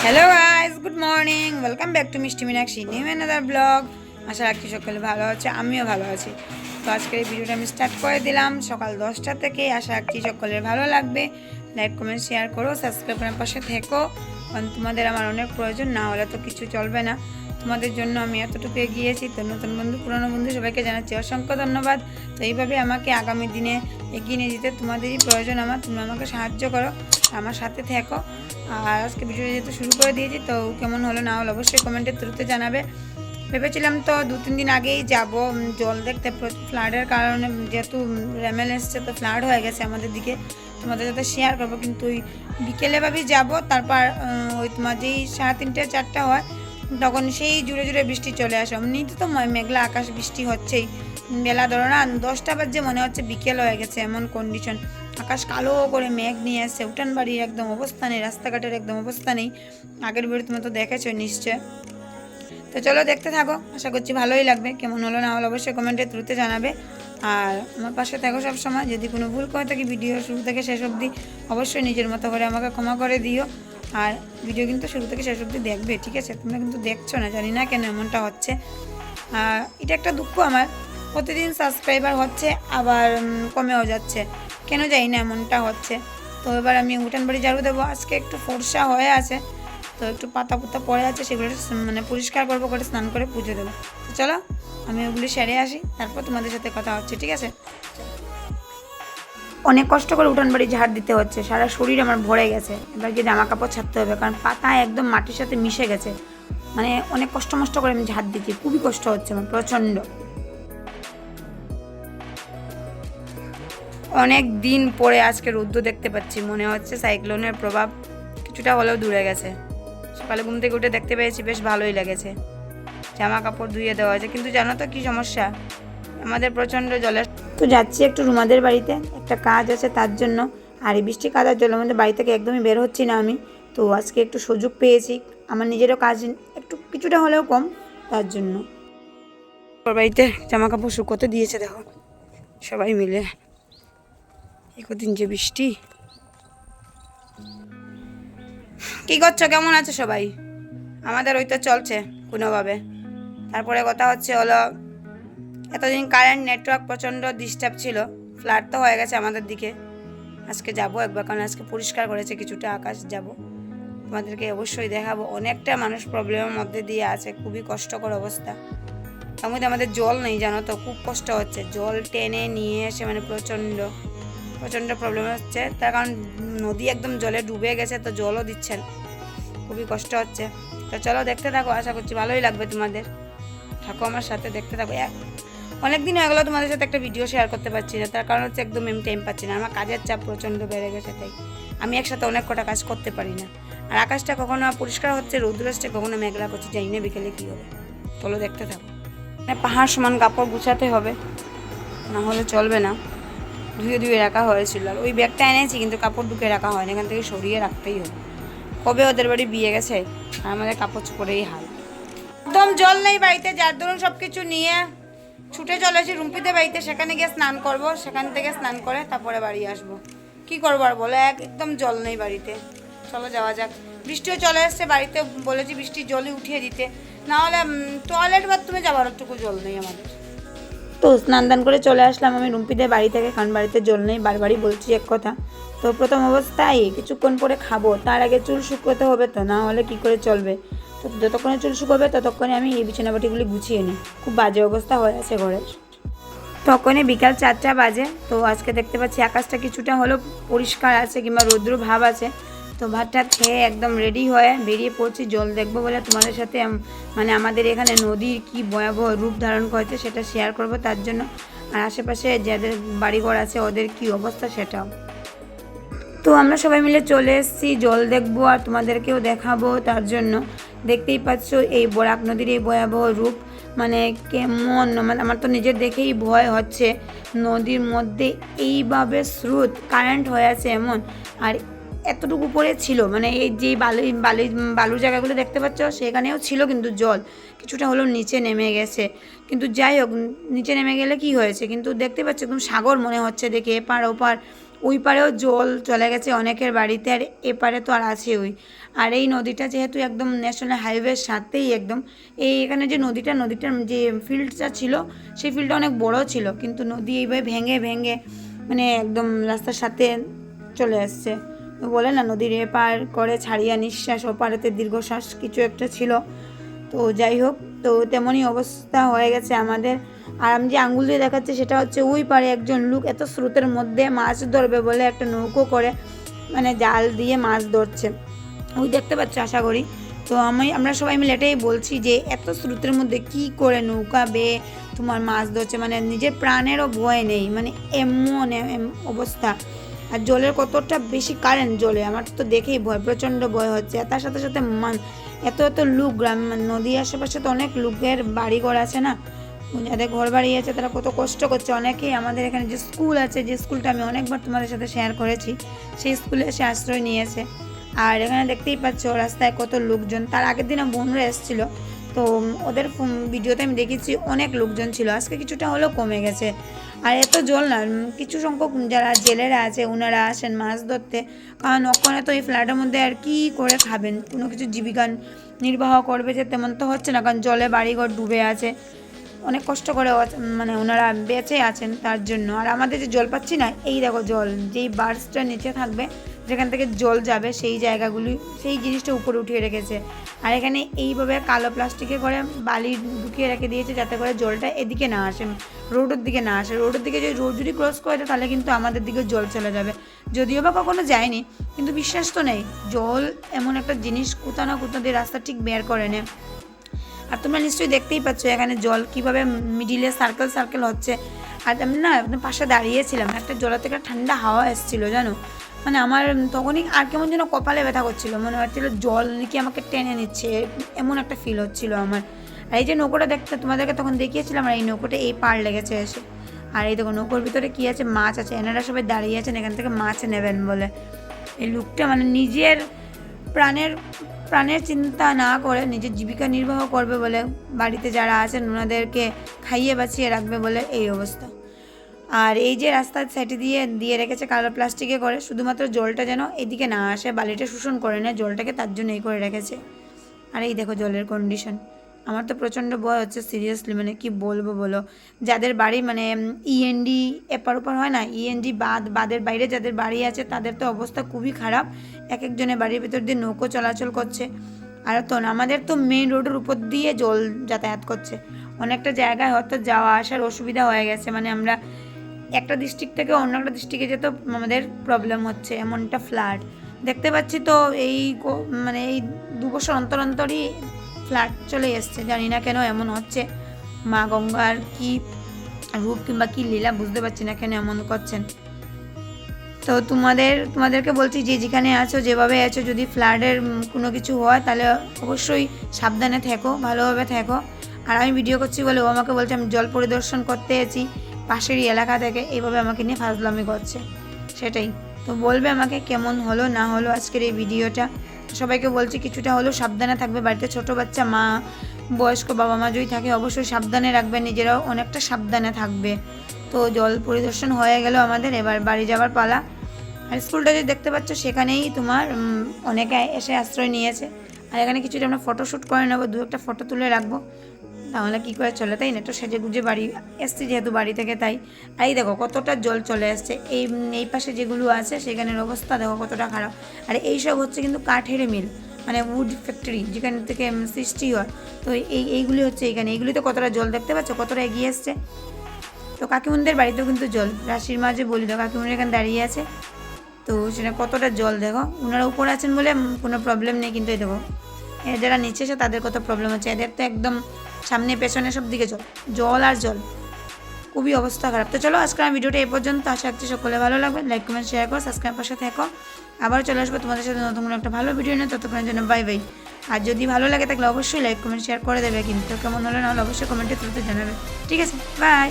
Hello guys, good morning. Welcome back to মিষ্টি Meenakshi new another blog. আশা রাখছি সকলে ভালো আছে, আমিও ভালো আছি। তো আজকের এই ভিডিওটা আমি স্টার্ট করে দিলাম সকাল 10টা থেকে। আশা রাখছি সকলের ভালো লাগবে। লাইক কমেন্ট শেয়ার করো, সাবস্ক্রাইব করার পাশে থেকো, কারণ তোমাদের আমার অনেক প্রয়োজন, না হলে তো কিছু চলবে না। তোমাদের জন্য আমি এতটুকু এগিয়েছি। তো নতুন বন্ধু, পুরনো বন্ধু সবাইকে জানাচ্ছি অসংখ্য ধন্যবাদ। তো এইভাবে আমাকে আগামী দিনে এগিয়ে নিয়ে যেতে তোমাদেরই প্রয়োজন আমার। তুমি আমাকে সাহায্য করো, আমার সাথে থেকো। আর আজকে ভিডিওটা যেহেতু শুরু করে দিয়েছি, তো কেমন হলো না হলো অবশ্যই কমেন্টের থ্রুতে জানাবে। ভেবেছিলাম তো 2-3 দিন আগেই যাব জল দেখতে, ফ্লাডের কারণে যেহেতু রেমেল এসছে, তো ফ্লাড হয়ে গেছে আমাদের দিকে, তোমাদের সাথে শেয়ার করবো। কিন্তু ওই বিকেলে ভাবেই যাবো, তারপর ওই তোমার যেই 3:30-4টা হয়, তখন সেই জুড়ে জুড়ে বৃষ্টি চলে আসে। এমনিতে তো মেঘলা আকাশ, বৃষ্টি হচ্ছেই। বেলা ধরো না 10টা বাজে, মনে হচ্ছে বিকেল হয়ে গেছে, এমন কন্ডিশন। আকাশ কালো করে মেঘ নিয়ে আসছে, উঠান বাড়ির একদম অবস্থা নেই, রাস্তাঘাটের একদম অবস্থা নেই। আগের ভিডিও তুমি তো দেখেছো নিশ্চয়। তো চলো দেখতে থাকো, আশা করছি ভালোই লাগবে। কেমন হলো না হলো অবশ্যই কমেন্টের থ্রুতে জানাবে। আর আমার পাশে থাকো সবসময়। যদি কোনো ভুল করে থাকি ভিডিও শুরু থেকে শেষ অবধি, অবশ্যই নিজের মতো করে আমাকে ক্ষমা করে দিও। আর ভিডিও কিন্তু শুরু থেকে শেষ অবধি দেখবে, ঠিক আছে? তোমরা কিন্তু দেখছো না, জানি না কেন এমনটা হচ্ছে। এটা একটা দুঃখ আমার। প্রতিদিন সাবস্ক্রাইবার হচ্ছে, আবার কমেও যাচ্ছে, কেন জানি না এমনটা হচ্ছে। তো এবার আমি উঠান বাড়ি ঝাড়ু দেবো। আজকে একটু ফর্সা হয়ে আছে, তো একটু পাতা পুতা পড়ে আছে, সেগুলো মানে পরিষ্কার করবো, করে স্নান করে পুজো দেবো। তো চলো আমি ওগুলি সেরে আসি, তারপর তোমাদের সাথে কথা হচ্ছে, ঠিক আছে? অনেক কষ্ট করে উঠান বাড়ি ঝাড় দিতে হচ্ছে, সারা শরীর আমার ভরে গেছে। এবার গিয়ে জামা কাপড় ছাড়তে হবে, কারণ পাতা একদম মাটির সাথে মিশে গেছে। মানে অনেক কষ্ট মষ্ট করে আমি ঝাড় দিচ্ছি, খুবই কষ্ট হচ্ছে আমার, প্রচণ্ড। অনেক দিন পরে আজকে রৌদ্র দেখতে পাচ্ছি, মনে হচ্ছে সাইক্লোনের প্রভাব কিছুটা হলেও দূরে গেছে। সকালে ঘুম থেকে উঠে দেখতে পেয়েছি, বেশ ভালোই লেগেছে। জামা কাপড় ধুয়ে দেওয়া হয়েছে, কিন্তু জানো তো কী সমস্যা আমাদের, প্রচণ্ড জলের। তো যাচ্ছি একটু রুমাদের বাড়িতে, একটা কাজ আছে তার জন্য। আর এই বৃষ্টি কাদার জলের মধ্যে বাড়ি থেকে একদমই বের হচ্ছি না আমি। তো আজকে একটু সুযোগ পেয়েছি, আমার নিজেরও কাজ একটু কিছুটা হলেও কম, তার জন্য। বাড়িতে জামা কাপড় শুকোতে দিয়েছে, দেখো সবাই মিলে। কদিন যে বৃষ্টি। কি করছো, কেমন আছে সবাই? আমাদের ওই তো চলছে কোনোভাবে। তারপরে কথা হচ্ছে হলো, এতদিন কারেন্ট নেটওয়ার্ক প্রচণ্ড ডিস্টার্ব ছিল, ফ্লাড তো হয়ে গেছে আমাদের দিকে। আজকে যাব একবার, কারণ আজকে পরিষ্কার করেছে কিছুটা আকাশ, যাব তোমাদেরকে অবশ্যই দেখাবো। অনেকটা মানুষ প্রবলেমের মধ্যে দিয়ে আছে, খুবই কষ্টকর অবস্থা। তার মধ্যে আমাদের জল নেই, জানো তো, খুব কষ্ট হচ্ছে জল টেনে নিয়ে এসে, মানে প্রচণ্ড প্রচণ্ড প্রবলেম হচ্ছে। তার কারণ নদী একদম জলে ডুবে গেছে, তো জলও দিচ্ছেন, খুবই কষ্ট হচ্ছে। তো চলো দেখতে থাকো, আশা করছি ভালোই লাগবে তোমাদের। থাকো আমার সাথে, দেখতে থাকো। অনেকদিন হয়ে গেলো তোমাদের সাথে একটা ভিডিও শেয়ার করতে পারছি না, তার কারণ হচ্ছে একদম আমি টাইম পাচ্ছি না, আমার কাজের চাপ প্রচণ্ড বেড়ে গেছে, তাই আমি একসাথে অনেক কটা কাজ করতে পারি না। আর আকাশটা কখনো পরিষ্কার হচ্ছে, রৌদ্র আসছে, কখনো মেঘলা করছে, জানি না বিকেলে কী হবে। চলো দেখতে থাকো। মানে পাহাড় সমান কাপড় গুছাতে হবে, না হলে চলবে না। ধুয়ে ধুয়ে রাখা হয়েছিল, আর ওই ব্যাগটা এনেছি, কিন্তু কাপড় ঢুকে রাখা হয়নি, এখান থেকে সরিয়ে রাখতেই হবে। কবে ওদের বাড়ি বিয়ে গেছে, আর আমাদের কাপড় চোপড়েই হাল। একদম জল নেই বাড়িতে, যার ধরুন সব কিছু নিয়ে ছুটে চলেছি রুম্পিতে বাড়িতে, সেখানে গিয়ে স্নান করব, সেখান থেকে স্নান করে তারপরে বাড়ি আসবো। কি করবো আর বলো, একদম জল নেই বাড়িতে। চলো যাওয়া যাক। বৃষ্টিও চলে এসছে, বাড়িতে বলেছি বৃষ্টির জলই উঠিয়ে দিতে, নাহলে টয়লেট বাথরুমে যাওয়ার একটুকু জল নেই আমাদের। তো স্নান দান করে চলে আসলাম আমি রুম্পিদের বাড়ি থেকে, কারণ বাড়িতে জল নেই, বারবারই বলছি এক কথা। তো প্রথম অবস্থায় কিছুক্ষণ পরে খাবো, তার আগে চুল শুকোতে হবে, তো না হলে কি করে চলবে। তো যতক্ষণে চুল শুকোবে ততক্ষণে আমি এই বিছানাবাটিগুলি গুছিয়ে নিই, খুব বাজে অবস্থা হয়ে আছে ঘরের। তখনই বিকাল 4টা বাজে। তো আজকে দেখতে পাচ্ছি আকাশটা কিছুটা হলেও পরিষ্কার আছে, কিংবা রৌদ্র ভাব আছে। তো ভাতটা খেয়ে একদম রেডি হয়ে বেরিয়ে পড়ছি জল দেখবো বলে, তোমাদের সাথে মানে আমাদের এখানে নদীর কি ভয়াবহ রূপ ধারণ করেছে সেটা শেয়ার করব তার জন্য। আর আশেপাশে যাদের বাড়িঘর আছে ওদের কি অবস্থা সেটাও। তো আমরা সবাই মিলে চলে এসেছি জল দেখবো আর তোমাদেরকেও দেখাবো, তার জন্য। দেখতেই পাচ্ছ এই বরাক নদীর এই ভয়াবহ রূপ, মানে কেমন, মানে আমার তো নিজের দেখেই ভয় হচ্ছে। নদীর মধ্যে এইভাবে স্রোত, কারেন্ট হয়ে আছে এমন। আর এতটুকু পরে ছিল, মানে এই যে বালুর জায়গাগুলো দেখতে পাচ্ছ সেখানেও ছিল, কিন্তু জল কিছুটা হলেও নিচে নেমে গেছে। কিন্তু যাই হোক, নিচে নেমে গেলে কি হয়েছে, কিন্তু দেখতে পাচ্ছ একদম সাগর মনে হচ্ছে দেখে, এপার ওপার ওই পারেও জল চলে গেছে অনেকের বাড়িতে, আর এপারে তো আর আছে ওই। আর এই নদীটা যেহেতু একদম ন্যাশনাল হাইওয়ের সাথেই একদম, এখানে যে নদীটার যে ফিল্ডটা ছিল সেই ফিল্ডটা অনেক বড় ছিল, কিন্তু নদী এইভাবে ভেঙে ভেঙে মানে একদম রাস্তার সাথে চলে আসছে। বলে না নদীর এপার করে ছাড়িয়া নিঃশ্বাস, ওপারেতে দীর্ঘশ্বাস কিছু একটা ছিল। তো যাই হোক, তো তেমনই অবস্থা হয়ে গেছে আমাদের। আর আমি যে আঙুল দিয়ে দেখাচ্ছি সেটা হচ্ছে ওই পারে একজন লোক এত স্রোতের মধ্যে মাছ ধরবে বলে একটা নৌকো করে মানে জাল দিয়ে মাছ ধরছে, ওই দেখতে পাচ্ছ আশা করি। তো আমরা সবাই মিলে এটাই বলছি যে এত স্রোতের মধ্যে কি করে নৌকা বেয়ে তোমার মাছ ধরছে, মানে নিজের প্রাণেরও ভয় নেই, মানে এমন অবস্থা। আর জলের কতটা বেশি কারেন্ট জলে, আমার তো দেখেই ভয়, প্রচণ্ড ভয় হচ্ছে। আর তার সাথে সাথে এত এত লোক, গ্রাম নদীর আশেপাশে তো অনেক লোকের বাড়িঘর আছে না, যাদের ঘর বাড়ি আছে তারা কত কষ্ট করছে। অনেকেই আমাদের এখানে যে স্কুল আছে, যে স্কুলটা আমি অনেকবার তোমাদের সাথে শেয়ার করেছি, সেই স্কুলে এসে আশ্রয় নিয়েছে। আর এখানে দেখতেই পাচ্ছ রাস্তায় কত লোকজন। তার আগের দিনে বোনরা এসেছিলো, তো ওদের ভিডিওতে আমি দেখেছি অনেক লোকজন ছিল, আজকে কিছুটা হলেও কমে গেছে। আর এত জল না, কিছু সংখ্যক যারা জেলেরা আছে ওনারা আসেন মাছ ধরতে, কারণ ওখানে তো এই ফ্ল্যাটের মধ্যে আর কি করে খাবেন, কোনো কিছু জীবিকা নির্বাহ করবে যে তেমন তো হচ্ছে না, কারণ জলে বাড়িঘর ডুবে আছে, অনেক কষ্ট করে মানে ওনারা বেঁচে আছেন তার জন্য। আর আমাদের যে জল পাচ্ছি না, এই দেখো জল যেই বার্সটা নিচে থাকবে, যেখান থেকে জল যাবে সেই জায়গাগুলি, সেই জিনিসটা উপরে উঠিয়ে রেখেছে। আর এখানে এইভাবে কালো প্লাস্টিকে করে বালি ঢুকিয়ে রেখে দিয়েছে যাতে করে জলটা এদিকে না আসে, রোডের দিকে না আসে। রোডের দিকে যদি রোড যদি ক্রস করে তাহলে কিন্তু আমাদের দিকে জল চলে যাবে, যদিও বা কখনো যায়নি, কিন্তু বিশ্বাস তো নেই। জল এমন একটা জিনিস কোথা না কোথা দিয়ে রাস্তা ঠিক বের করে নেয়। আর তোমরা নিশ্চয়ই দেখতেই পাচ্ছ এখানে জল কীভাবে মিডিলে সার্কেল হচ্ছে। আর আমি না একদম পাশে দাঁড়িয়েছিলাম, একটা জলের থেকে ঠান্ডা হাওয়া এসেছিলো জানো, মানে আমার তখনই আর কেমন যেন কপালে ব্যথা করছিল, মনে হচ্ছিল জল নাকি আমাকে টেনে নিচ্ছে, এমন একটা ফিল হচ্ছিল আমার। আর এই যে নৌকোটা দেখতে তোমাদেরকে তখন দেখিয়েছিলাম, আর এই নৌকোটা এই পাড় লেগেছে এসে। আর এই দেখো নৌকোর ভিতরে কী আছে, মাছ আছে, এনারা সবাই দাঁড়িয়ে আছেন এখান থেকে মাছ নেবেন বলে। এই লোকটা মানে নিজের প্রাণের চিন্তা না করে নিজের জীবিকা নির্বাহ করবে বলে বাড়িতে যারা আছেন ওনাদেরকে খাইয়ে বাঁচিয়ে রাখবে বলে এই অবস্থা। আর এই যে রাস্তার সাইডে দিয়ে রেখেছে কালো প্লাস্টিকে করে, শুধুমাত্র জলটা যেন এদিকে না আসে, বালিটা শোষণ করে না জলটাকে, তার জন্য এই করে রেখেছে। আর এই দেখো জলের কন্ডিশন, আমার তো প্রচণ্ড ভয় হচ্ছে সিরিয়াসলি, মানে কি বলবো বলো। যাদের বাড়ি মানে ইএনডি এপার ওপার হয় না, ইএনডি বাঁধের বাইরে যাদের বাড়ি আছে তাদের তো অবস্থা খুবই খারাপ, এক একজনের বাড়ির ভেতর দিয়ে নৌকো চলাচল করছে। আর তো আমাদের তো মেইন রোডের উপর দিয়ে জল যাতায়াত করছে, অনেকটা জায়গায় হয়তো যাওয়া আসার অসুবিধা হয়ে গেছে, মানে আমরা একটা ডিস্ট্রিক্ট থেকে অন্য একটা ডিস্ট্রিক্টে যেতে আমাদের প্রবলেম হচ্ছে, এমনটা ফ্লাড দেখতে পাচ্ছি। তো মানে এই 2 বছর অন্তর অন্তরই ফ্লাড চলে এসছে, জানি না কেন এমন হচ্ছে, মা গঙ্গার কি রূপ কিংবা কি লীলা বুঝতে পারছি না কেন এমন করছেন। তো তোমাদেরকে বলছি যে যেখানে আছো যেভাবে আছো, যদি ফ্লাডের কোনো কিছু হয় তাহলে অবশ্যই সাবধানে থেকো, ভালোভাবে থেকো। আর আমি ভিডিও করছি বলে ও আমাকে বলছে আমি জল পরিদর্শন করতে এসেছি পাশেরই এলাকা থেকে, এইভাবে আমাকে নিয়ে ফাজলামি করছে, সেটাই। তো বলবে আমাকে কেমন হলো না হলো আজকের এই ভিডিওটা। সবাইকে বলছি কিছুটা হলেও সাবধানে থাকবে, বাড়িতে ছোট বাচ্চা, মা, বয়স্ক বাবা মা যদি থাকে অবশ্যই সাবধানে রাখবে, নিজেরাও অনেকটা সাবধানে থাকবে। তো জল পরিদর্শন হয়ে গেল আমাদের, এবার বাড়ি যাওয়ার পালা। আর স্কুলটা যে দেখতে পাচ্ছ সেখানেই তোমার অনেকে এসে আশ্রয় নিয়েছে। আর এখানে কিছুটা আমরা ফটোশ্যুট করে নেবো, 2-1টা ফটো তুলে রাখবো, তাহলে কী করে চলে, তাই না? একটু সেজে গুজে বাড়ি এসছি যেহেতু বাড়ি থেকে, তাই। আর এই দেখো কতটা জল চলে আসছে, এই পাশে যেগুলো আছে সেখানের অবস্থা দেখো কতটা খারাপ। আর এইসব হচ্ছে কিন্তু কাঠের মিল, মানে উড ফ্যাক্টরি যেখান থেকে সৃষ্টি হয়। তো এইগুলি হচ্ছে এইগুলিতে কতটা জল দেখতে পাচ্ছ, কতটা এগিয়ে আসছে। তো কাকিমুনদের বাড়িতেও কিন্তু জল, রাশির মাঝে বলি তো কাকিমুন এখানে দাঁড়িয়ে আছে, তো সেটা কতটা জল দেখো। ওনারা উপরে আছেন বলে কোনো প্রবলেম নেই, কিন্তু এই দেখো যারা নিচে এসে তাদের কত প্রবলেম হচ্ছে, এদের তো একদম সামনে পেছনে সব দিকে জল আর জল, খুবই অবস্থা খারাপ। তো চলো আজকে আমার ভিডিওটা এই পর্যন্ত, আশা রাখছি সকলে ভালো লাগবে, লাইক কমেন্ট শেয়ার করো, সাবস্ক্রাইব পাশে থেকো। আবার চলে আসবো তোমাদের সাথে নতুন কোনো একটা ভালো ভিডিও নিয়ে, ততক্ষণের জন্য বাই বাই। আর যদি ভালো লাগে তাহলে অবশ্যই লাইক কমেন্ট শেয়ার করে দেবে, কিন্তু কেমন হলো না হলে অবশ্যই কমেন্টে তুলতে জানাবে। ঠিক আছে, বাই।